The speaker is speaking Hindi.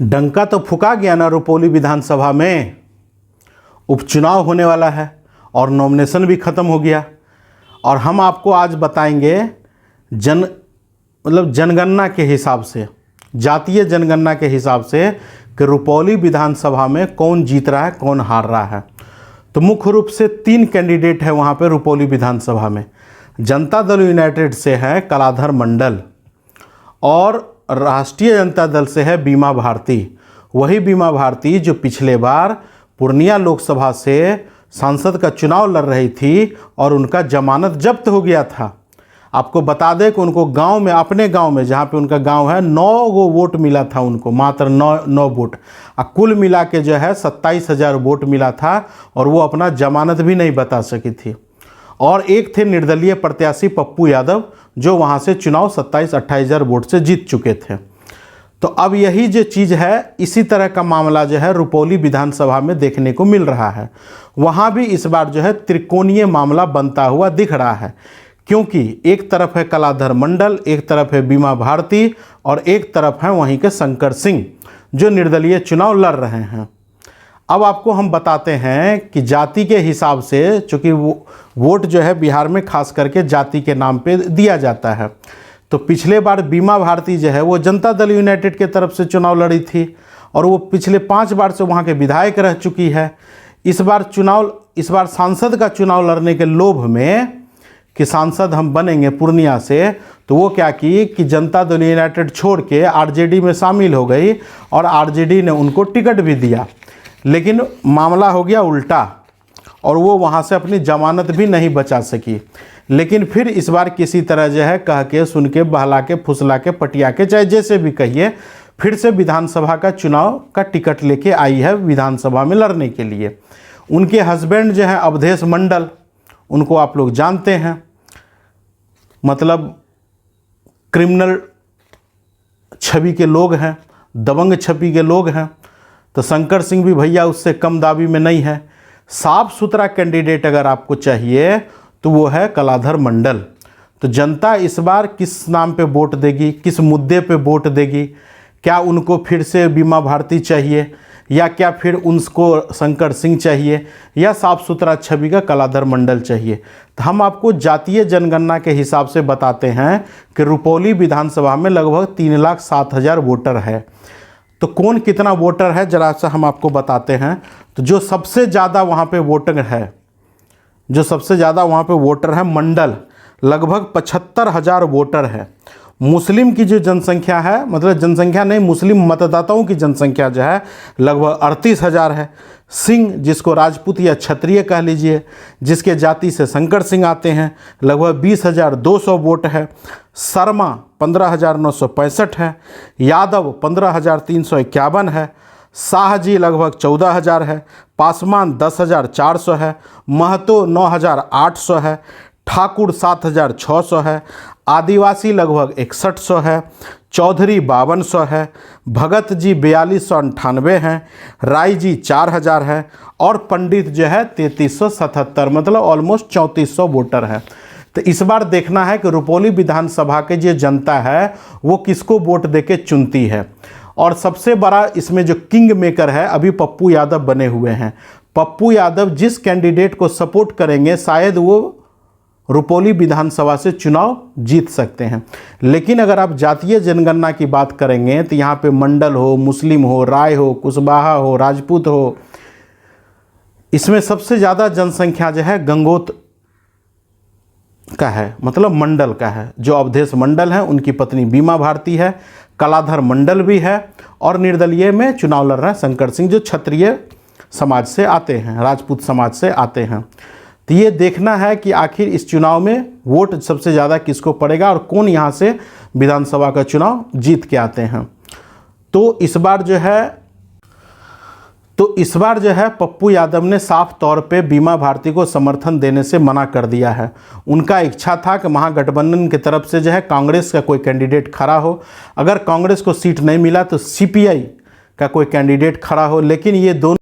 डंका तो फुका गया ना रुपौली विधानसभा में। उपचुनाव होने वाला है और नॉमिनेशन भी ख़त्म हो गया। और हम आपको आज बताएंगे जनगणना के हिसाब से, जातीय जनगणना के हिसाब से कि रुपौली विधानसभा में कौन जीत रहा है, कौन हार रहा है। तो मुख्य रूप से 3 कैंडिडेट है वहाँ पे रुपौली विधानसभा में। जनता दल यूनाइटेड से है कलाधर मंडल और राष्ट्रीय जनता दल से है बीमा भारती। वही बीमा भारती जो पिछले बार पूर्णिया लोकसभा से सांसद का चुनाव लड़ रही थी और उनका जमानत जब्त हो गया था। आपको बता दें कि उनको गांव में, अपने गांव में जहां पे उनका गांव है, 9 वोट मिला था उनको, मात्र 9 वोट। कुल मिला के जो है 27,000 वोट मिला था और वो अपना जमानत भी नहीं बता सकी थी। और एक थे निर्दलीय प्रत्याशी पप्पू यादव जो वहाँ से चुनाव 27-28,000 वोट से जीत चुके थे। तो अब यही जो चीज़ है, इसी तरह का मामला जो है रुपौली विधानसभा में देखने को मिल रहा है। वहाँ भी इस बार जो है त्रिकोणीय मामला बनता हुआ दिख रहा है, क्योंकि एक तरफ है कलाधर मंडल, एक तरफ है बीमा भारती और एक तरफ है वहीं के शंकर सिंह जो निर्दलीय चुनाव लड़ रहे हैं। अब आपको हम बताते हैं कि जाति के हिसाब से, चूँकि वोट जो है बिहार में खास करके जाति के नाम पे दिया जाता है, तो पिछले बार बीमा भारती जो है वो जनता दल यूनाइटेड के तरफ से चुनाव लड़ी थी और वो पिछले 5 बार से वहाँ के विधायक रह चुकी है। इस बार सांसद का चुनाव लड़ने के लोभ में कि सांसद हम बनेंगे पूर्णिया से, तो वो क्या की कि जनता दल यूनाइटेड छोड़ के आरजेडी में शामिल हो गई और आरजेडी ने उनको टिकट भी दिया। लेकिन मामला हो गया उल्टा और वो वहाँ से अपनी जमानत भी नहीं बचा सकी। लेकिन फिर इस बार किसी तरह जो है कह के, सुन के, बहला के, फुसला के, पटिया के, चाहे जैसे भी कहिए, फिर से विधानसभा का चुनाव का टिकट लेके आई है विधानसभा में लड़ने के लिए। उनके हस्बैंड जो है अवधेश मंडल, उनको आप लोग जानते हैं, मतलब क्रिमिनल छवि के लोग हैं, दबंग छवि के लोग हैं। तो शंकर सिंह भी भैया उससे कम दाबी में नहीं है। साफ सुथरा कैंडिडेट अगर आपको चाहिए तो वो है कलाधर मंडल। तो जनता इस बार किस नाम पे वोट देगी, किस मुद्दे पे वोट देगी? क्या उनको फिर से बीमा भारती चाहिए या क्या फिर उनको शंकर सिंह चाहिए या साफ सुथरा छवि का कलाधर मंडल चाहिए? तो हम आपको जातीय जनगणना के हिसाब से बताते हैं कि रुपौली विधानसभा में लगभग 3,07,000 वोटर है। तो कौन कितना वोटर है जरा सा हम आपको बताते हैं। तो जो सबसे ज़्यादा वहाँ पे वोटर है, जो सबसे ज़्यादा वहाँ पे वोटर है मंडल, लगभग 75,000 वोटर है। मुस्लिम की जो जनसंख्या है, मतलब जनसंख्या नहीं, मुस्लिम मतदाताओं की जनसंख्या जो है लगभग 38,000 है। सिंह, जिसको राजपूत या क्षत्रिय कह लीजिए, जिसके जाति से शंकर सिंह आते हैं, लगभग 20,200 वोट है। शर्मा 15,965 है। यादव 15,351 है। शाहजी लगभग 14,000 है। पासवान 10,400 है। महतो 9,800 है। ठाकुर 7,600 है। आदिवासी लगभग 6100 है। चौधरी 5200 है। भगत जी 4298 हैं। राय जी 4000 है और पंडित जो है 3377, मतलब ऑलमोस्ट 3400 वोटर है। तो इस बार देखना है कि रुपौली विधानसभा के जो जनता है वो किसको वोट देके चुनती है। और सबसे बड़ा इसमें जो किंग मेकर है, अभी पप्पू यादव बने हुए हैं। पप्पू यादव जिस कैंडिडेट को सपोर्ट करेंगे शायद वो रुपौली विधानसभा से चुनाव जीत सकते हैं। लेकिन अगर आप जातीय जनगणना की बात करेंगे तो यहाँ पे मंडल हो, मुस्लिम हो, राय हो, कुशवाहा हो, राजपूत हो, इसमें सबसे ज़्यादा जनसंख्या जो है गंगोत का है, मतलब मंडल का है। जो अवधेश मंडल है उनकी पत्नी बीमा भारती है, कलाधर मंडल भी है और निर्दलीय में चुनाव लड़ रहे हैं शंकर सिंह जो क्षत्रिय समाज से आते हैं, राजपूत समाज से आते हैं। तो ये देखना है कि आखिर इस चुनाव में वोट सबसे ज़्यादा किसको पड़ेगा और कौन यहाँ से विधानसभा का चुनाव जीत के आते हैं। तो इस बार जो है पप्पू यादव ने साफ तौर पे बीमा भारती को समर्थन देने से मना कर दिया है। उनका इच्छा था कि महागठबंधन की तरफ से जो है कांग्रेस का कोई कैंडिडेट खड़ा हो, अगर कांग्रेस को सीट नहीं मिला तो सीपीआई का कोई कैंडिडेट खड़ा हो, लेकिन ये दोनों